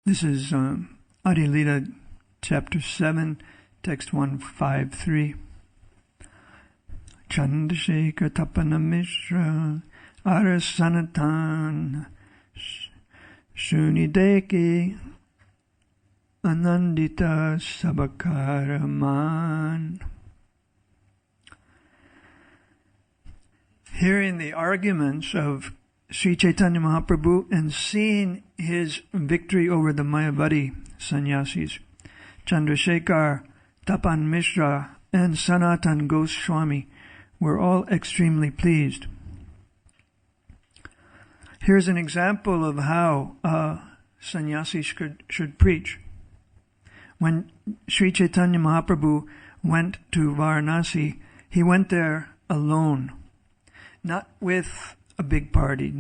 This is Adi Lila, Chapter 7, Text 153. Chandrasekhar Tapana Mishra Arasanatan Shunideki Anandita Sabakaraman. Hearing the arguments of Sri Chaitanya Mahaprabhu and seeing his victory over the Mayavadi sannyasis, Chandrasekhar, Tapan Mishra, and Sanatan Goswami were all extremely pleased. Here's an example of how a sannyasi should preach. When Sri Chaitanya Mahaprabhu went to Varanasi, he went there alone, not with a big party.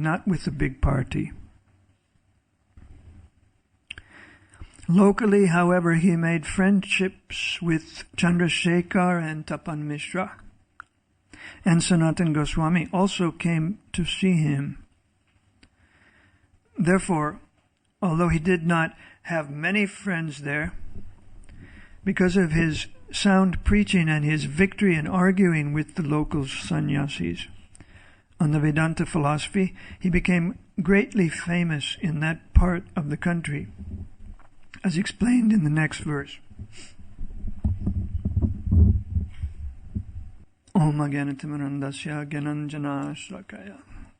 Locally, however, he made friendships with Chandrasekhar and Tapan Mishra, and Sanatan Goswami also came to see him. Therefore, although he did not have many friends there, because of his sound preaching and his victory in arguing with the local sannyasis on the Vedanta philosophy, he became greatly famous in that part of the country, as explained in the next verse. Om Agyanatimarandasya Gyananjana Shlakaya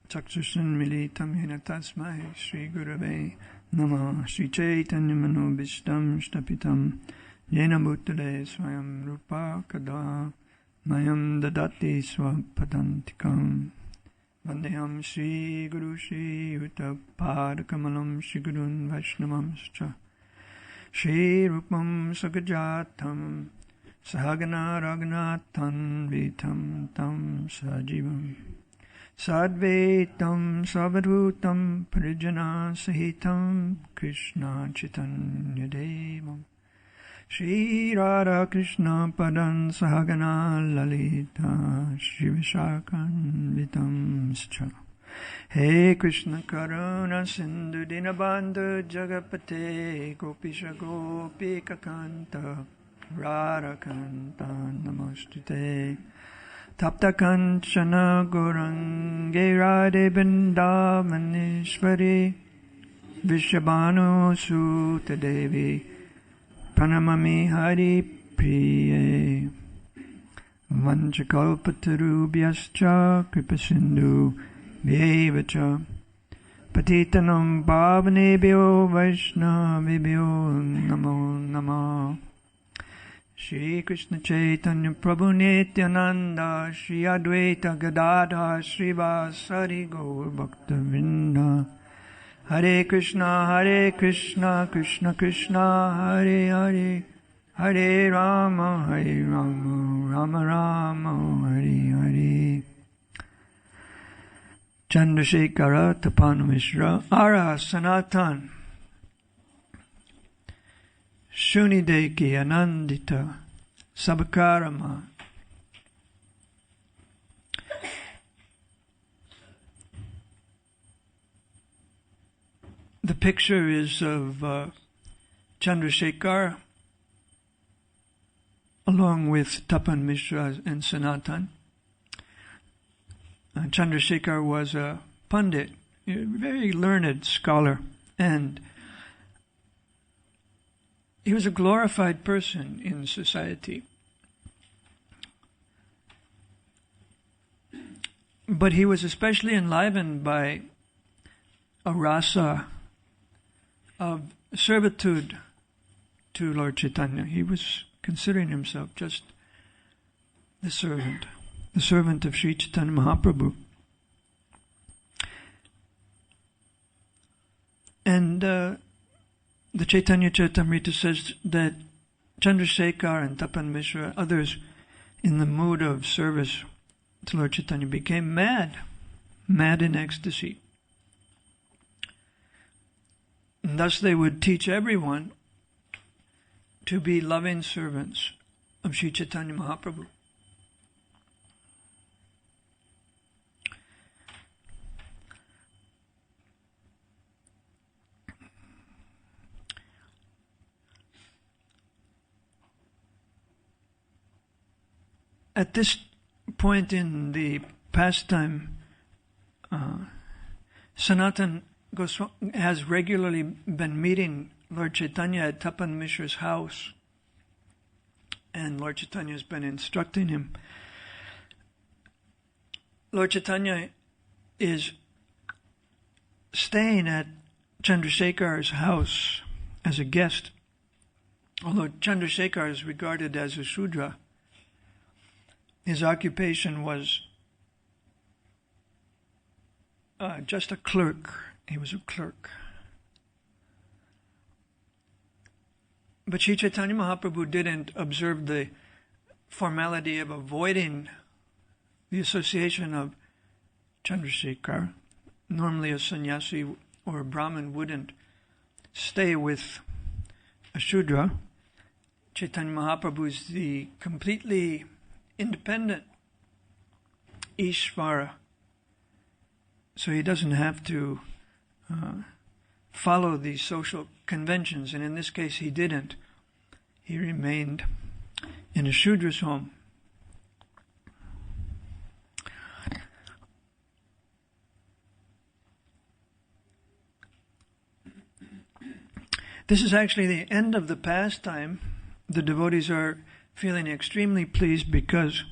Chakshushan Militam Hina Tasmai Shri Gurave Namah Shri Chaitanya Manobishtam Shtapitam Yena Bhutale Swayam Rupa Kada Mayam Dadati Swapadantikam Vandeham Shri Guru Shri Uttapad Kamalam Shri Gurun Vaishnavamscha Shri Rupam Sagajatam Sahagana Raghunathan Vitam Tam Sajivam Sadvaitam Savadhutam Parijana Sahitam Krishna Chaitanya Devam Shri Radha Krishna Padan Sahagana Lalita Shri Vishakan Vitam Scha He Krishna Karuna Sindhu Dinabandhu Jagapate Gopisha Gopika Kanta Radha Kanta Namostute Tapta Kanchana Gorange Radhe Bindavanishvari Vishabhanu Sutta Devi Pranamami Hari Priye Vanchakalpatarubhyascha Kripasindhu Vyevacha Patitanam Bhavanebhyo Vaishnavibhyo Namo Namah Shri Krishna Chaitanya Prabhu Nityananda Shri Advaita Gadadha Shri Vasari Gaur Bhakta Vrinda Hare Krishna, Krishna Krishna, Hare Hare, Hare Rama, Rama Rama, Hare Hare. Chandrasekhara Tapan Mishra, Ara Sanatan, Shunideki Anandita, Sabkarama. The picture is of Chandrasekhar along with Tapan Mishra and Sanatan. Chandrasekhar was a Pandit, a very learned scholar, and he was a glorified person in society. But he was especially enlivened by a rasa of servitude to Lord Chaitanya. He was considering himself just the servant of Sri Chaitanya Mahaprabhu. And the Chaitanya Charitamrita says that Chandrasekhar and Tapan Mishra, others in the mood of service to Lord Chaitanya, became mad in ecstasy. And thus they would teach everyone to be loving servants of Sri Chaitanya Mahaprabhu. at this point in the pastime, Sanatan Goswami has regularly been meeting Lord Chaitanya at Tapan Mishra's house, and Lord Chaitanya has been instructing him. Lord Chaitanya is staying at Chandrasekhar's house as a guest, although Chandrasekhar is regarded as a Shudra. His occupation was just a clerk. He was a clerk. But Sri Chaitanya Mahaprabhu didn't observe the formality of avoiding the association of Chandrasekhar. Normally a sannyasi or a Brahmin wouldn't stay with a Shudra. Chaitanya Mahaprabhu is the completely independent Ishvara. So he doesn't have to follow these social conventions, and in this case he didn't. He remained in a Shudra's home. This is actually the end of the pastime. The devotees are feeling extremely pleased because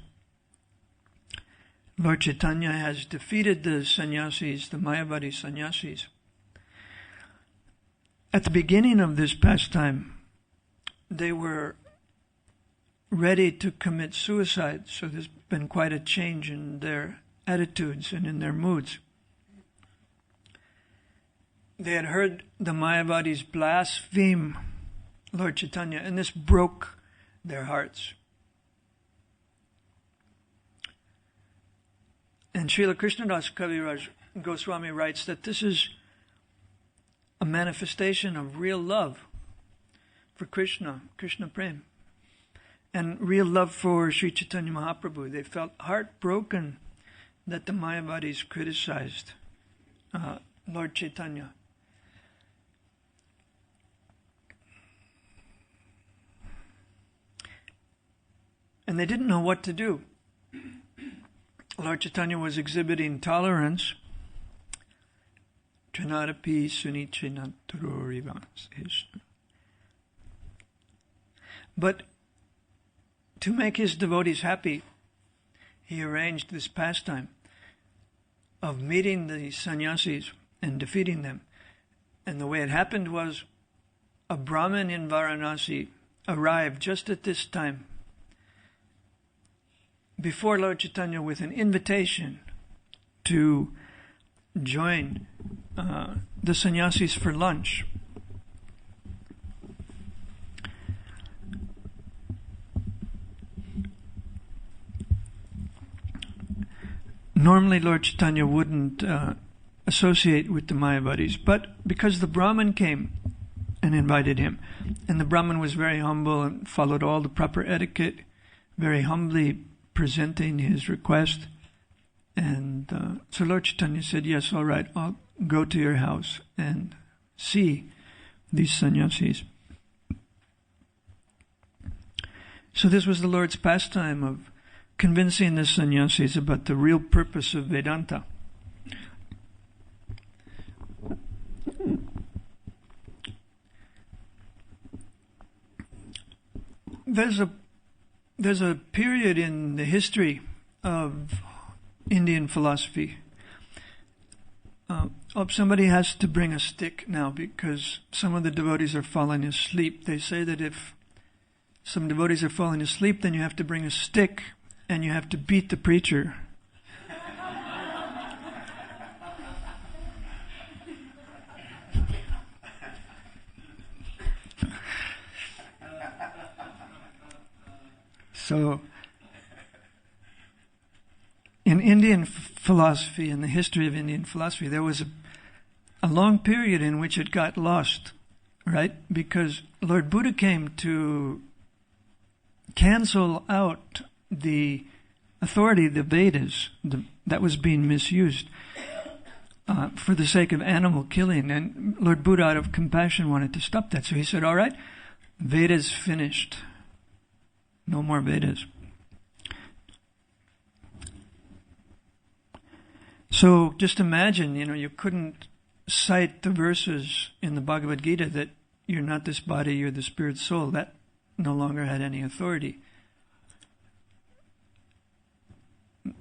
Lord Chaitanya has defeated the sannyasis, the Mayavadi sannyasis. At the beginning of this pastime, they were ready to commit suicide, so there's been quite a change in their attitudes and in their moods. They had heard the Mayavadis blaspheme Lord Chaitanya, and this broke their hearts. And Srila Krishnadas Kaviraj Goswami writes that this is a manifestation of real love for Krishna, Krishna Prem, and real love for Sri Chaitanya Mahaprabhu. They felt heartbroken that the Mayavadis criticized Lord Chaitanya. And they didn't know what to do. Lord Chaitanya was exhibiting tolerance. Trinadapi sunichinatturoriva. But to make his devotees happy, he arranged this pastime of meeting the sannyasis and defeating them. And the way it happened was a Brahmin in Varanasi arrived just at this time before Lord Chaitanya with an invitation to join the sannyasis for lunch. Normally Lord Chaitanya wouldn't associate with the Mayavadis, but because the Brahmin came and invited him, and the Brahmin was very humble and followed all the proper etiquette, very humbly presenting his request, and so Lord Chaitanya said, yes, all right, I'll go to your house and see these sannyasis. So this was the Lord's pastime of convincing the sannyasis about the real purpose of Vedanta. There's a period in the history of Indian philosophy. Somebody has to bring a stick now because some of the devotees are falling asleep. They say that if some devotees are falling asleep, then you have to bring a stick and you have to beat the preacher. So, in Indian philosophy, in the history of Indian philosophy, there was a long period in which it got lost, right? Because Lord Buddha came to cancel out the authority of the Vedas that was being misused for the sake of animal killing. And Lord Buddha, out of compassion, wanted to stop that. So he said, all right, Vedas finished. No more Vedas. So just imagine, you couldn't cite the verses in the Bhagavad Gita that you're not this body, you're the spirit soul. That no longer had any authority.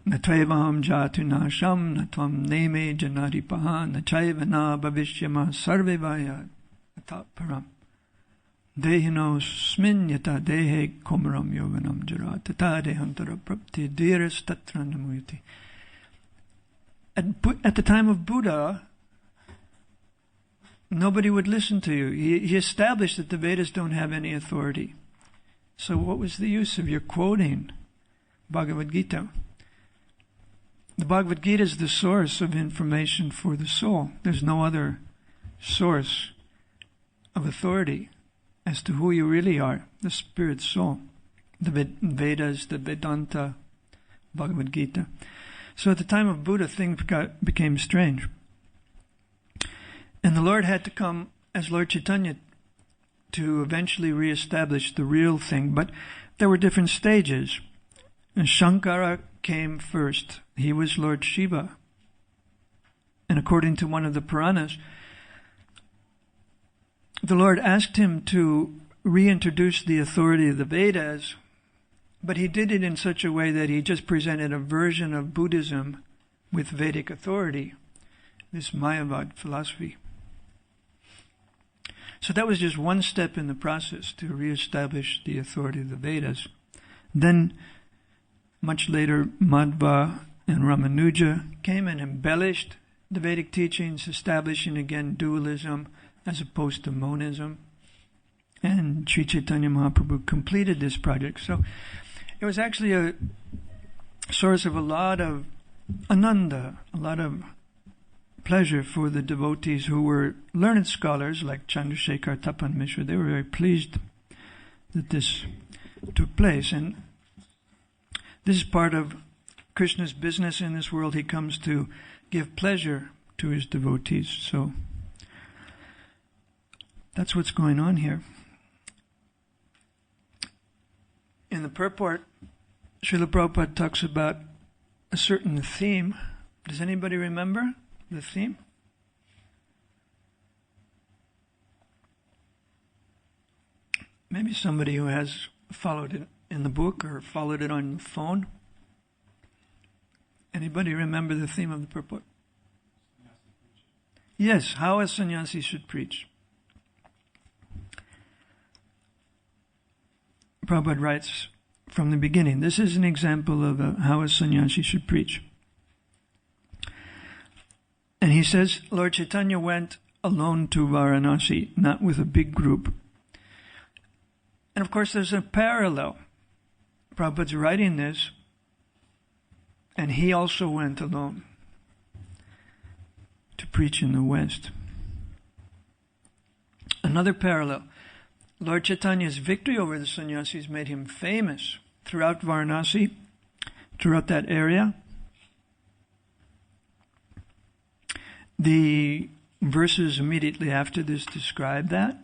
Natvavaham jatu nasham natvam neme janaripaha nachaiva na bhavishyama sarvevaya param dehino smin yata dehe komaram yovanam jara tata dehantara prapti dhiras tatra namuyati. At the time of Buddha, nobody would listen to you. He established that the Vedas don't have any authority. So what was the use of your quoting Bhagavad Gita? The Bhagavad Gita is the source of information for the soul. There's no other source of authority as to who you really are, the spirit soul. The Vedas, the Vedanta, Bhagavad Gita. So at the time of Buddha, things became strange. And the Lord had to come as Lord Chaitanya to eventually reestablish the real thing. But there were different stages. And Shankara came first. He was Lord Shiva. And according to one of the Puranas, the Lord asked him to reintroduce the authority of the Vedas, but he did it in such a way that he just presented a version of Buddhism with Vedic authority, this Mayavad philosophy. So that was just one step in the process to reestablish the authority of the Vedas. Then, much later, Madhva and Ramanuja came and embellished the Vedic teachings, establishing again dualism as opposed to monism. And Sri Chaitanya Mahaprabhu completed this project. So it was actually a source of a lot of ananda, a lot of pleasure for the devotees who were learned scholars like Chandrasekhar Tapan Mishra. They were very pleased that this took place. And this is part of Krishna's business in this world. He comes to give pleasure to his devotees. So that's what's going on here. In the purport, Srila Prabhupada talks about a certain theme. Does anybody remember the theme? Maybe somebody who has followed it in the book or followed it on the phone. Anybody remember the theme of the purport? Yes, how a sannyasi should preach. Prabhupada writes from the beginning, this is an example of how a sannyasi should preach. And he says, Lord Chaitanya went alone to Varanasi, not with a big group. And of course there's a parallel. Prabhupada's writing this, and he also went alone to preach in the West. Another parallel. Lord Chaitanya's victory over the sannyasis made him famous throughout Varanasi, throughout that area. The verses immediately after this describe that.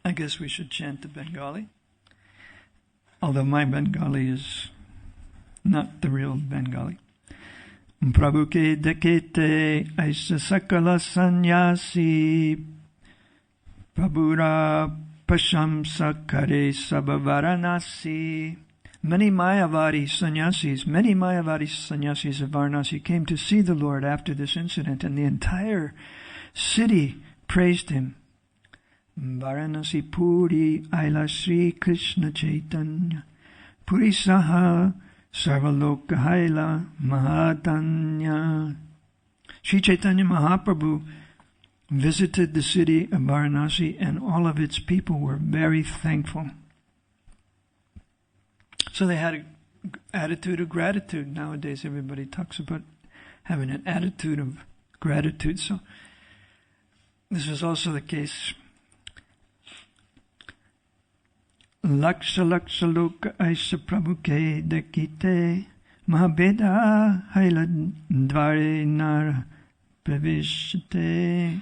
I guess we should chant the Bengali, although my Bengali is not the real Bengali. Prabhu ke dekete aisa sakala sannyasi Prabhura pashamsa kare sabavaranasi. Many Mayavadi sannyasis of Varanasi came to see the Lord after this incident, and the entire city praised him. Varanasi Puri Aila Sri Krishna Chaitanya Puri Saha Sarvaloka Haila Mahatanya. Sri Chaitanya Mahaprabhu visited the city of Varanasi, and all of its people were very thankful. So they had an attitude of gratitude. Nowadays everybody talks about having an attitude of gratitude. So this was also the case. Laksha laksha loka aisa prabhu ke dekite mahabeda haila dvare nar pravishte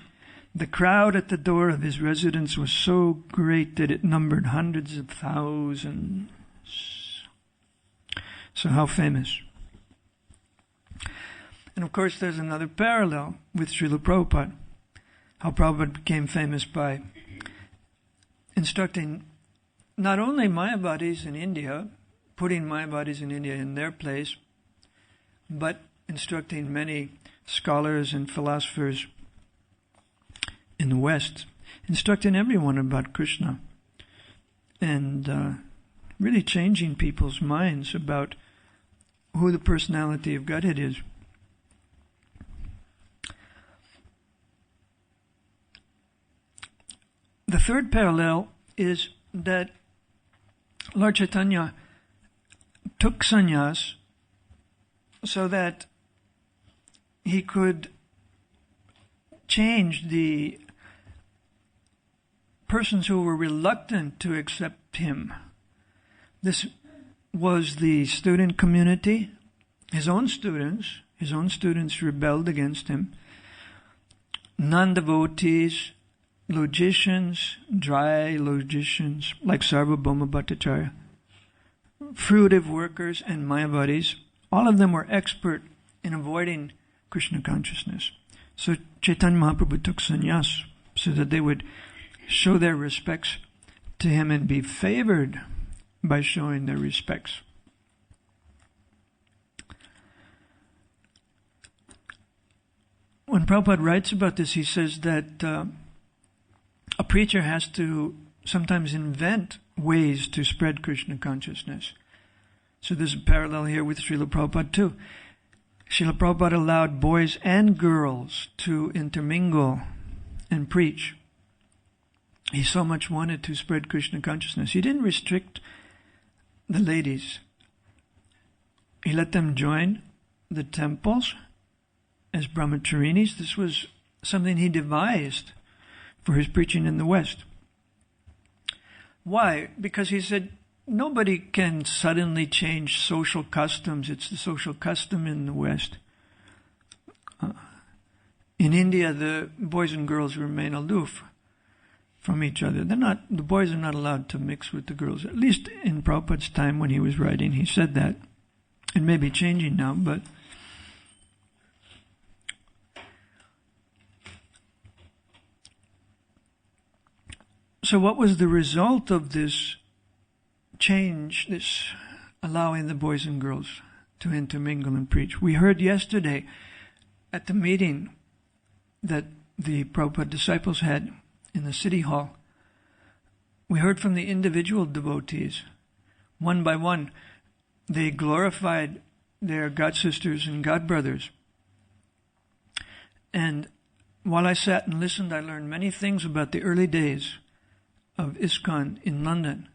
The crowd at the door of his residence was so great that it numbered hundreds of thousands. So how famous? And of course there's another parallel with Srila Prabhupada. How Prabhupada became famous by instructing not only Mayavadis in India, putting Mayavadis in India in their place, but instructing many scholars and philosophers in the West, instructing everyone about Krishna, and really changing people's minds about who the personality of Godhead is. The third parallel is that Lord Chaitanya took sannyas so that he could change the persons who were reluctant to accept him. This was the student community, his own students rebelled against him, non-devotees, logicians, dry logicians like Sarvabhauma Bhattacharya, fruitive workers and Mayavadis, all of them were expert in avoiding Krishna consciousness. So Chaitanya Mahaprabhu took sannyas so that they would show their respects to him and be favored by showing their respects. When Prabhupada writes about this, he says that a preacher has to sometimes invent ways to spread Krishna consciousness. So there's a parallel here with Srila Prabhupada too. Srila Prabhupada allowed boys and girls to intermingle and preach. He so much wanted to spread Krishna consciousness. He didn't restrict the ladies. He let them join the temples as brahmacharinis. This was something he devised for his preaching in the West. Why? Because he said, nobody can suddenly change social customs. It's the social custom in the West. In India, the boys and girls remain aloof from each other. The boys are not allowed to mix with the girls. At least in Prabhupada's time when he was writing, he said that. It may be changing now, but so what was the result of this change, this allowing the boys and girls to intermingle and preach? We heard yesterday at the meeting that the Prabhupada disciples had in the city hall. We heard from the individual devotees. One by one, they glorified their god sisters and god brothers. And while I sat and listened, I learned many things about the early days of ISKCON in London.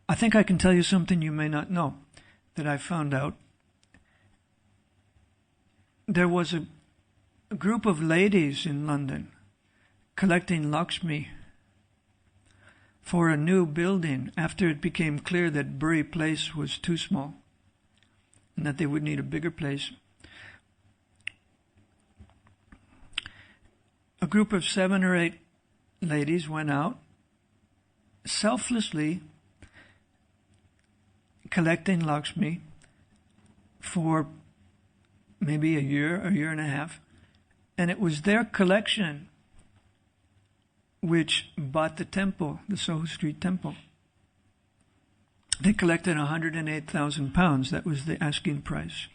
I think I can tell you something you may not know that I found out. There was a group of ladies in London collecting Lakshmi for a new building after it became clear that Bury Place was too small and that they would need a bigger place. A group of 7 or 8 ladies went out selflessly collecting Lakshmi for maybe a year and a half, and it was their collection which bought the temple, the Soho Street Temple. They collected £108,000. That was the asking price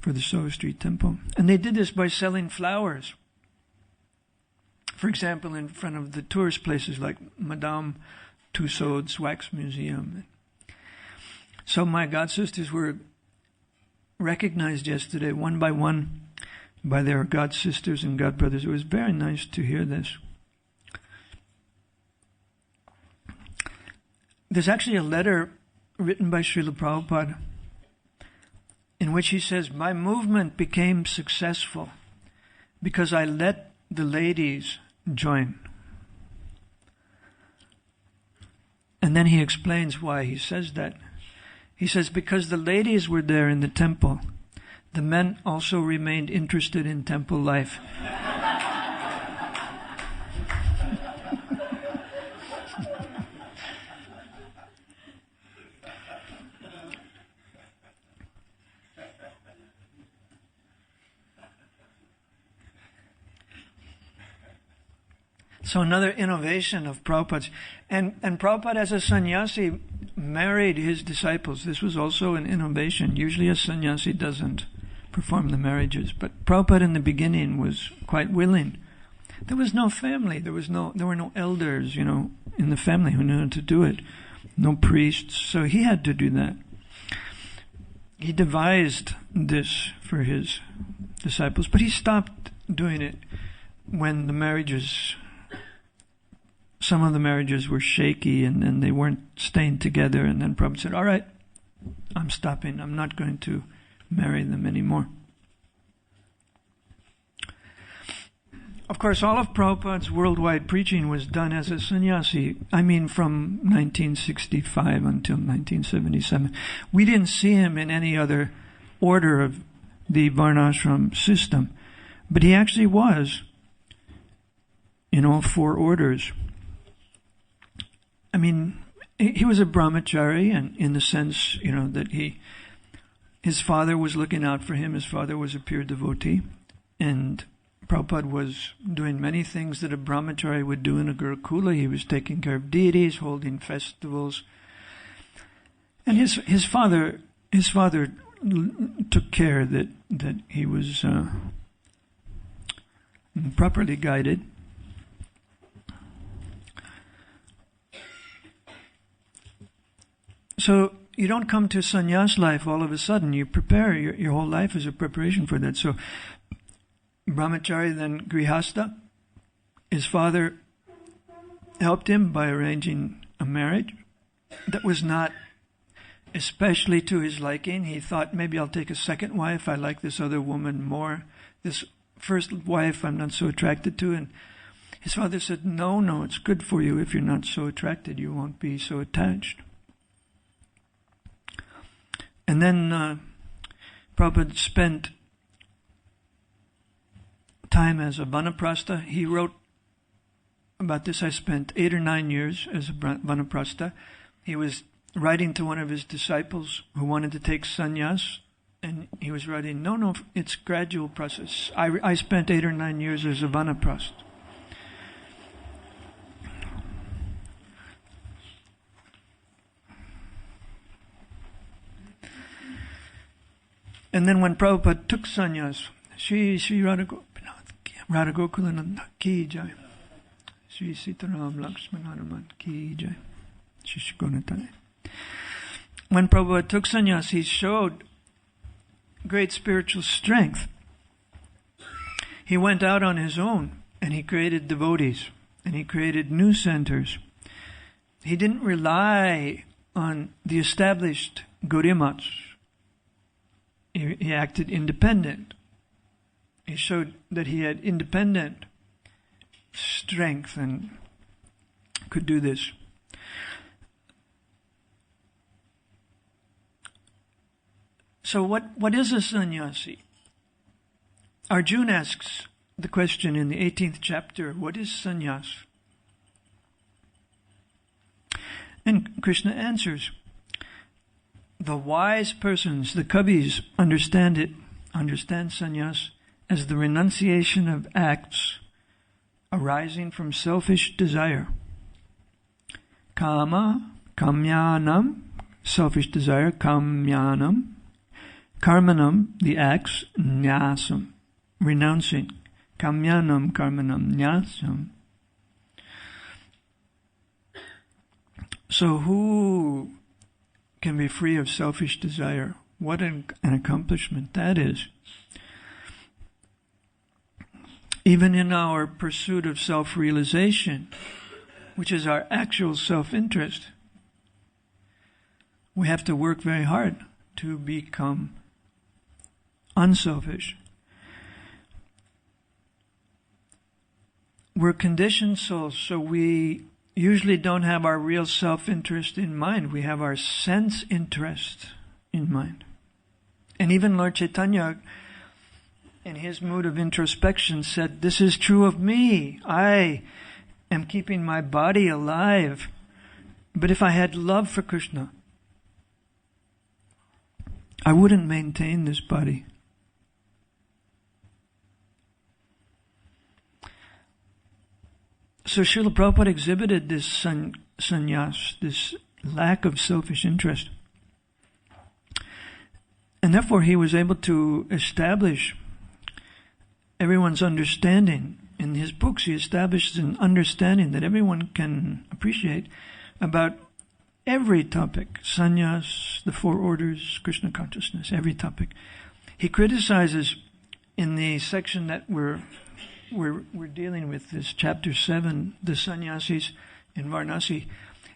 for the Soho Street Temple. And they did this by selling flowers. For example, in front of the tourist places like Madame Tussauds Wax Museum. So my god sisters were recognized yesterday, one by one, by their god sisters and god brothers. It was very nice to hear this. There's actually a letter written by Srila Prabhupada in which he says, my movement became successful because I let the ladies join. And then he explains why he says that. He says, because the ladies were there in the temple, The men also remained interested in temple life. So another innovation of Prabhupada's. And Prabhupada as a sannyasi married his disciples. This was also an innovation. Usually a sannyasi doesn't perform the marriages. But Prabhupada in the beginning was quite willing. There was no family. There were no elders, in the family who knew how to do it. No priests. So he had to do that. He devised this for his disciples. But he stopped doing it when some of the marriages were shaky and they weren't staying together. And then Prabhupada said, all right, I'm stopping. I'm not going to marry them anymore. Of course, all of Prabhupada's worldwide preaching was done as a sannyasi. I mean, from 1965 until 1977. We didn't see him in any other order of the Varnashram system. But he actually was in all four orders. I mean, he was a brahmachari, and in the sense, that his father was looking out for him. His father was a pure devotee, and Prabhupada was doing many things that a brahmachari would do in a Gurukula. He was taking care of deities, holding festivals, and his father took care that he was properly guided. So you don't come to sannyas life all of a sudden. You prepare. Your whole life is a preparation for that. So brahmachari, then grihastha. His father helped him by arranging a marriage that was not especially to his liking. He thought, maybe I'll take a second wife. I like this other woman more. This first wife I'm not so attracted to. And his father said, no, it's good for you. If you're not so attracted, you won't be so attached. And then Prabhupada spent time as a vanaprastha. He wrote about this. I spent 8 or 9 years as a vanaprastha. He was writing to one of his disciples who wanted to take sannyas, and he was writing, no, it's gradual process. I spent 8 or 9 years as a vanaprastha. And then when Prabhupada took sannyas, Shri Radha Gokulananda ki jai, Shri Sitaram Lakshmanaram ki jai, Shri Gunatale. When Prabhupada took sannyas, he showed great spiritual strength. He went out on his own and he created devotees and he created new centers. He didn't rely on the established Gaudiyamats. He acted independent. He showed that he had independent strength and could do this. So what is a sannyasi? Arjuna asks the question in the 18th chapter, what is sannyas? And Krishna answers, the wise persons, the Kavis, understand sannyas as the renunciation of acts arising from selfish desire. Kamyanam, selfish desire, kamyanam. Karmanam, the acts, nyasam, renouncing. Kamyanam, karmanam, nyasam. So who can be free of selfish desire? What an accomplishment that is. Even in our pursuit of self-realization, which is our actual self-interest, we have to work very hard to become unselfish. We're conditioned souls, so we usually don't have our real self-interest in mind. We have our sense interest in mind. And even Lord Chaitanya, in his mood of introspection, said, "This is true of me. I am keeping my body alive. But if I had love for Krishna, I wouldn't maintain this body." So Srila Prabhupada exhibited this sannyas, this lack of selfish interest. And therefore he was able to establish everyone's understanding. In his books he establishes an understanding that everyone can appreciate about every topic. Sannyas, the four orders, Krishna consciousness, every topic. He criticizes in the section that we're dealing with, this chapter 7, the sannyasis in Varanasi.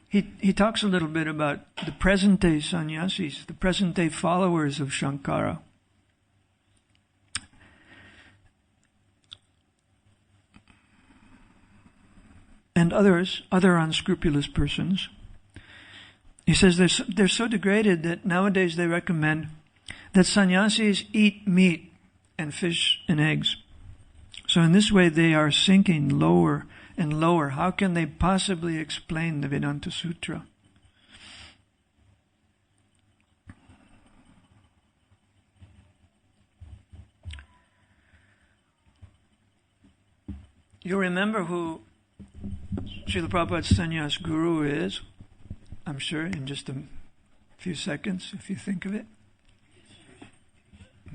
He talks a little bit about the present day sannyasis, the present day followers of Shankara. And other unscrupulous persons. He says they're so degraded that nowadays they recommend that sannyasis eat meat and fish and eggs. So in this way they are sinking lower and lower. How can they possibly explain the Vedanta Sutra? You remember who Srila Prabhupada's sannyas guru is, I'm sure, in just a few seconds, if you think of it.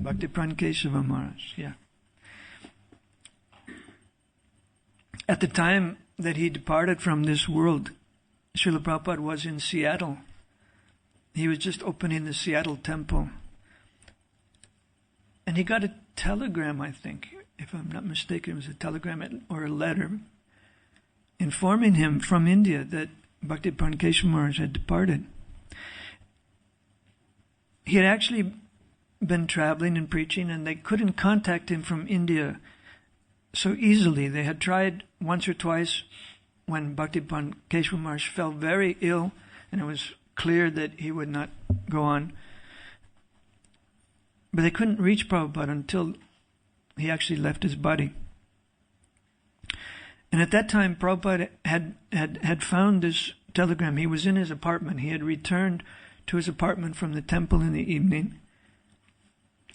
Bhaktiprana Kesava Maharaj, yeah. At the time that he departed from this world, Srila Prabhupada was in Seattle. He was just opening the Seattle temple. And he got a telegram, I think, if I'm not mistaken, it was a telegram or a letter, informing him from India that Bhaktiprana Kesava Maharaj had departed. He had actually been traveling and preaching, and they couldn't contact him from India so easily. They had tried once or twice when Bhaktiprana Kesava Maharaj fell very ill, and it was clear that he would not go on. But they couldn't reach Prabhupada until he actually left his body. And at that time, Prabhupada had found this telegram. He was in his apartment. He had returned to his apartment from the temple in the evening.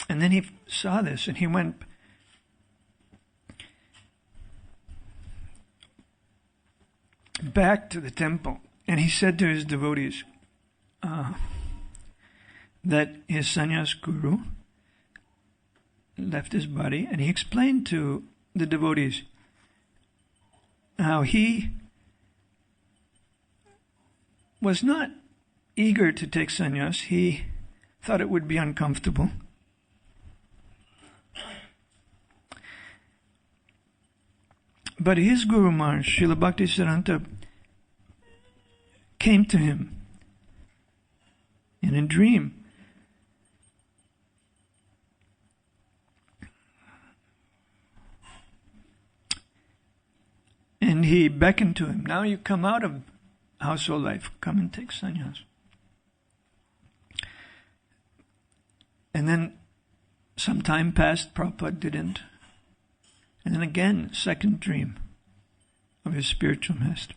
And then he saw this, and he went back to the temple. And he said to his devotees that his sannyas guru left his body, and he explained to the devotees how he was not eager to take sannyas. He thought it would be uncomfortable. But his Guru Maharaj, Srila Bhaktisiddhanta, came to him in a dream. And he beckoned to him, "Now you come out of household life, come and take sannyas." And then some time passed, Prabhupada didn't. And then again, second dream of his spiritual master.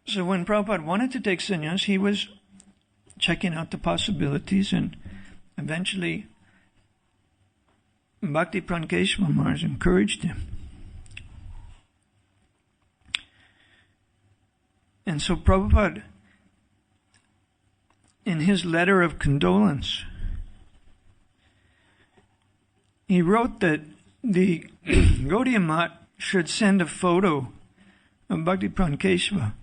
So when Prabhupada wanted to take sannyas, he was checking out the possibilities, and eventually Bhaktiprana Kesava Maharaj encouraged him. And so Prabhupada, in his letter of condolence, he wrote that the Gaudiya Math should send a photo of Bhaktiprana Kesava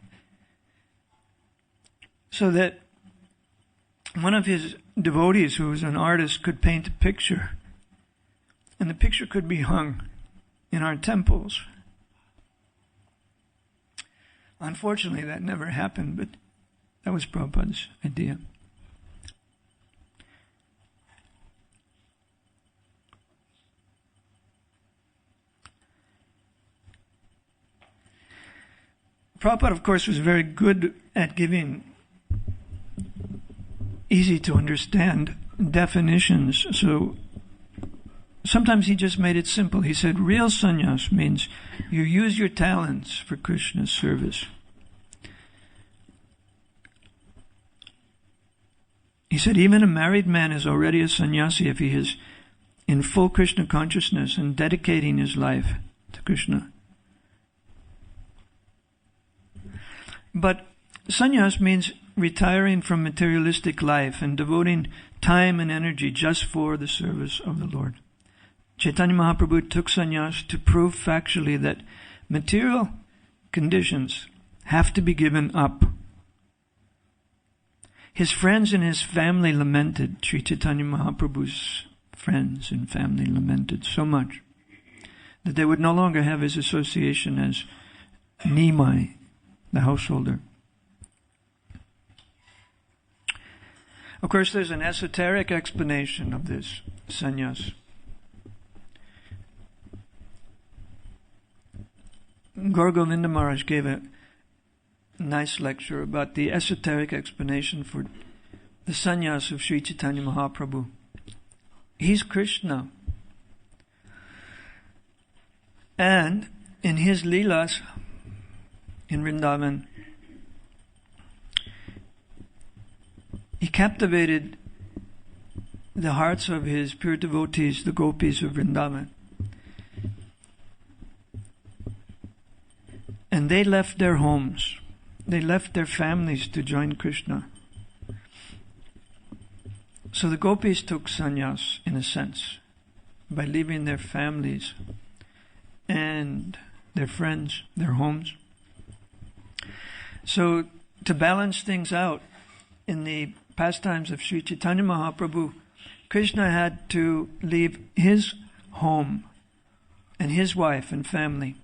so that one of his devotees, who was an artist, could paint a picture, and the picture could be hung in our temples. Unfortunately, that never happened, but that was Prabhupada's idea. Prabhupada, of course, was very good at giving easy to understand definitions. So sometimes he just made it simple. He said real sannyas means you use your talents for Krishna's service. He said even a married man is already a sannyasi if he is in full Krishna consciousness and dedicating his life to Krishna. But sannyas means retiring from materialistic life and devoting time and energy just for the service of the Lord. Chaitanya Mahaprabhu took sannyas to prove factually that material conditions have to be given up. His friends and his family lamented. Sri Chaitanya Mahaprabhu's friends and family lamented so much that they would no longer have his association as Nimai, the householder. Of course, there's an esoteric explanation of this sannyas. Gaur Govinda Maharaj gave a nice lecture about the esoteric explanation for the sannyas of Sri Chaitanya Mahaprabhu. He's Krishna. And in his Leelas in Vrindavan, he captivated the hearts of his pure devotees, the gopis of Vrindavan. And they left their homes. They left their families to join Krishna. So the gopis took sannyas, in a sense, by leaving their families and their friends, their homes. So to balance things out, in the pastimes of Sri Chaitanya Mahaprabhu, Krishna had to leave his home and his wife and family.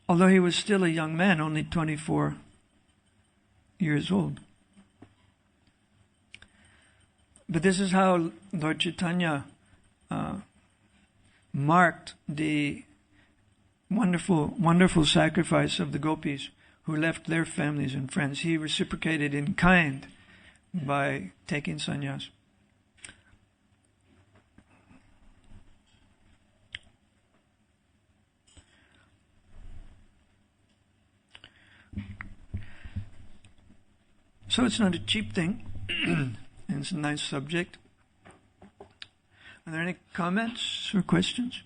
Although he was still a young man, only 24 years old. But this is how Lord Chaitanya marked the wonderful sacrifice of the gopis who left their families and friends. He reciprocated in kind by taking sannyas. So it's not a cheap thing, and it's a nice subject. Are there any comments or questions?